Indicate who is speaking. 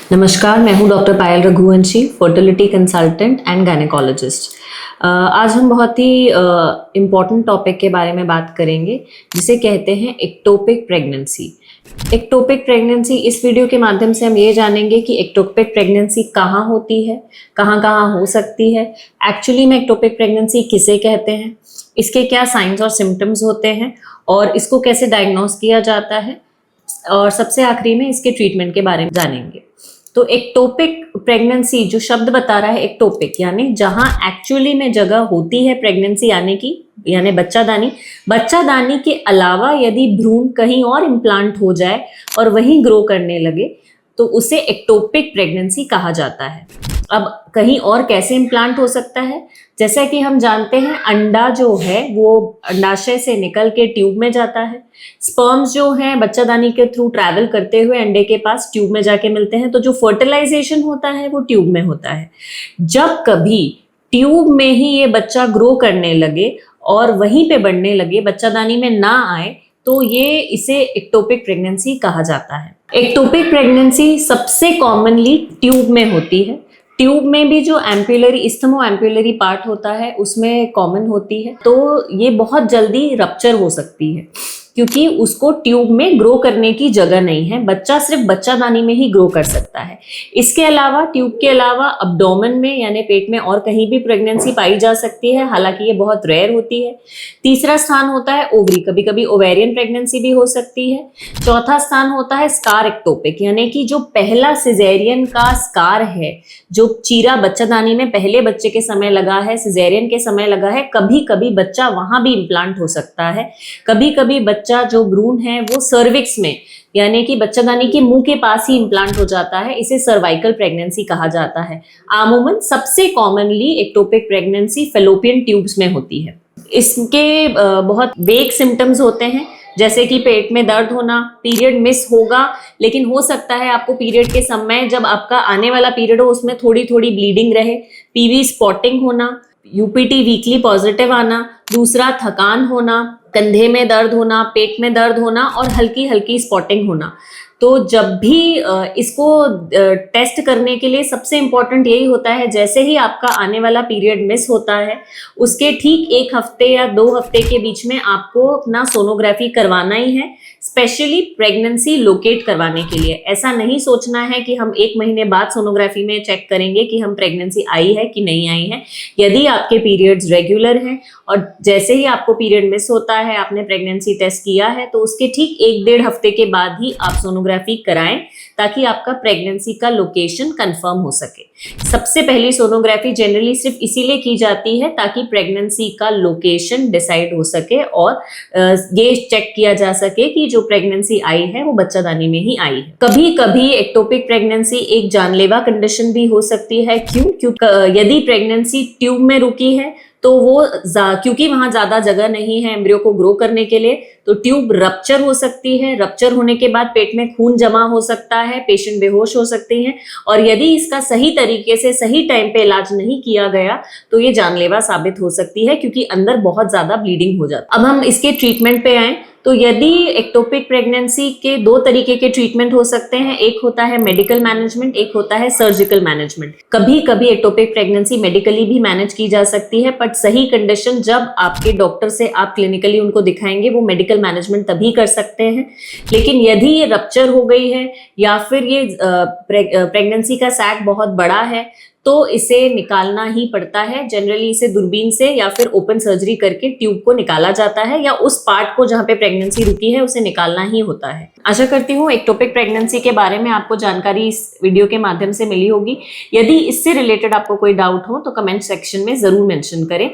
Speaker 1: नमस्कार, मैं हूँ doctor Payal Raghuvanshi, fertility consultant and gynaecologist. आज हम बहुत ही इम्पॉर्टेंट टॉपिक के बारे में बात करेंगे जिसे कहते हैं एक्टोपिक प्रेगनेंसी। एक्टोपिक प्रेगनेंसी, इस वीडियो के माध्यम से हम ये जानेंगे कि एक्टोपिक प्रेगनेंसी कहाँ होती है, कहाँ कहाँ हो सकती है, एक्चुअली में एक्टोपिक प्रेगनेंसी किसे कहते हैं, इसके क्या साइंस और सिम्टम्स होते हैं और इसको कैसे डायग्नोस किया जाता है, और सबसे आखिरी में इसके ट्रीटमेंट के बारे में जानेंगे। तो एक्टोपिक प्रेगनेंसी जो शब्द बता रहा है एक्टोपिक, यानी जहां एक्चुअली में जगह होती है प्रेगनेंसी आने की, यानी बच्चादानी के अलावा यदि भ्रूण कहीं और इम्प्लांट हो जाए और वहीं ग्रो करने लगे तो उसे एक्टोपिक प्रेगनेंसी कहा जाता है। अब कहीं और कैसे इम्प्लांट हो सकता है? जैसा कि हम जानते हैं, अंडा जो है वो अंडाशय से निकल के ट्यूब में जाता है। स्पर्म्स जो हैं बच्चादानी के थ्रू ट्रैवल करते हुए अंडे के पास ट्यूब में जाके मिलते हैं। तो जो फर्टिलाइजेशन होता है वो ट्यूब में होता है। जब कभी ट्यूब में ही ये बच्चा ग्रो करने लगे और वहीं पे बढ़ने लगे, बच्चादानी में ना आए, तो ये इसे एक्टोपिक प्रेगनेंसी कहा जाता है। एक्टोपिक प्रेगनेंसी सबसे कॉमनली ट्यूब में होती है। ट्यूब में भी जो एम्पुलरी, इस्थमो एम्पुलरी पार्ट होता है उसमें कॉमन होती है। तो ये बहुत जल्दी रप्चर हो सकती है क्योंकि उसको ट्यूब में ग्रो करने की जगह नहीं है। बच्चा सिर्फ बच्चादानी में ही ग्रो कर सकता है। इसके अलावा ट्यूब के अलावा अब्डोमेन में यानी पेट में और कहीं भी प्रेगनेंसी पाई जा सकती है, हालांकि ये बहुत रेयर होती है। तीसरा स्थान होता है ओवरी, कभी कभी ओवेरियन प्रेगनेंसी भी हो सकती है। चौथा स्थान होता है स्कार एक्टोपिक, यानी कि जो पहला सिजेरियन का स्कार है, जो चीरा बच्चादानी में पहले बच्चे के समय लगा है, सिजेरियन के समय लगा है, कभी कभी बच्चा वहां भी इम्प्लांट हो सकता है। कभी कभी बच्चा जो भ्रूण है वो सर्विक्स में, यानी कि बच्चादानी के मुंह के पास ही इम्प्लांट हो जाता है। इसे सर्वाइकल प्रेगनेंसी कहा जाता है। अमूमन सबसे commonly ectopic pregnancy fallopian tubes में होती है। इसके बहुत वेग सिम्टम्स होते हैं, जैसे कि पेट में दर्द होना, पीरियड मिस होगा, लेकिन हो सकता है आपको पीरियड के समय जब आपका आने वाला पीरियड हो उसमें थोड़ी थोड़ी ब्लीडिंग रहे, पीवी स्पॉटिंग होना, यूपीटी वीकली पॉजिटिव आना, दूसरा थकान होना, कंधे में दर्द होना, पेट में दर्द होना और हल्की हल्की स्पॉटिंग होना। तो जब भी इसको टेस्ट करने के लिए सबसे इम्पॉर्टेंट यही होता है, जैसे ही आपका आने वाला पीरियड मिस होता है उसके ठीक 1 हफ्ते या 2 हफ्ते के बीच में आपको अपना सोनोग्राफी करवाना ही है, स्पेशली प्रेगनेंसी लोकेट करवाने के लिए। ऐसा नहीं सोचना है कि हम 1 महीने बाद सोनोग्राफी में चेक करेंगे कि हम प्रेगनेंसी आई है कि नहीं आई है। यदि आपके पीरियड्स रेगुलर हैं और जैसे ही आपको पीरियड मिस होता है, आपने प्रेगनेंसी टेस्ट किया है, तो उसके ठीक 1-1.5 हफ्ते के बाद ही आप सोनोग्राफी कराएं ताकि आपका प्रेगनेंसी का लोकेशन कंफर्म हो सके। सबसे पहली सोनोग्राफी जनरली सिर्फ इसीलिए की जाती है ताकि प्रेगनेंसी का लोकेशन डिसाइड हो सके और ये चेक किया जा सके कि जो प्रेगनेंसी आई है वो बच्चादानी में ही आई है। कभी कभी एक्टोपिक प्रेगनेंसी एक जानलेवा कंडीशन भी हो सकती है। क्योंकि यदि प्रेगनेंसी ट्यूब में रुकी है तो वो क्योंकि वहां ज्यादा जगह नहीं है एम्ब्रियो को ग्रो करने के लिए, तो ट्यूब रप्चर हो सकती है। रप्चर होने के बाद पेट में खून जमा हो सकता है, पेशेंट बेहोश हो सकते हैं, और यदि इसका सही तरीके से सही टाइम पे इलाज नहीं किया गया तो ये जानलेवा साबित हो सकती है क्योंकि अंदर बहुत ज्यादा ब्लीडिंग हो जाती है। अब हम इसके ट्रीटमेंट पे आए तो यदि एक्टोपिक प्रेगनेंसी के 2 तरीके के ट्रीटमेंट हो सकते हैं। एक होता है मेडिकल मैनेजमेंट, एक होता है सर्जिकल मैनेजमेंट। कभी कभी एक्टोपिक प्रेगनेंसी मेडिकली भी मैनेज की जा सकती है, बट सही कंडीशन जब आपके डॉक्टर से आप क्लिनिकली उनको दिखाएंगे वो मेडिकल मैनेजमेंट तभी कर सकते हैं। लेकिन यदि ये रप्चर हो गई है या फिर ये प्रेगनेंसी का सैक बहुत बड़ा है तो इसे निकालना ही पड़ता है। जनरली इसे दूरबीन से या फिर ओपन सर्जरी करके ट्यूब को निकाला जाता है, या उस पार्ट को जहां पे प्रेगनेंसी रुकी है उसे निकालना ही होता है। आशा करती हूँ एक्टोपिक प्रेगनेंसी के बारे में आपको जानकारी इस वीडियो के माध्यम से मिली होगी। यदि इससे रिलेटेड आपको कोई डाउट हो तो कमेंट सेक्शन में जरूर मेंशन करें।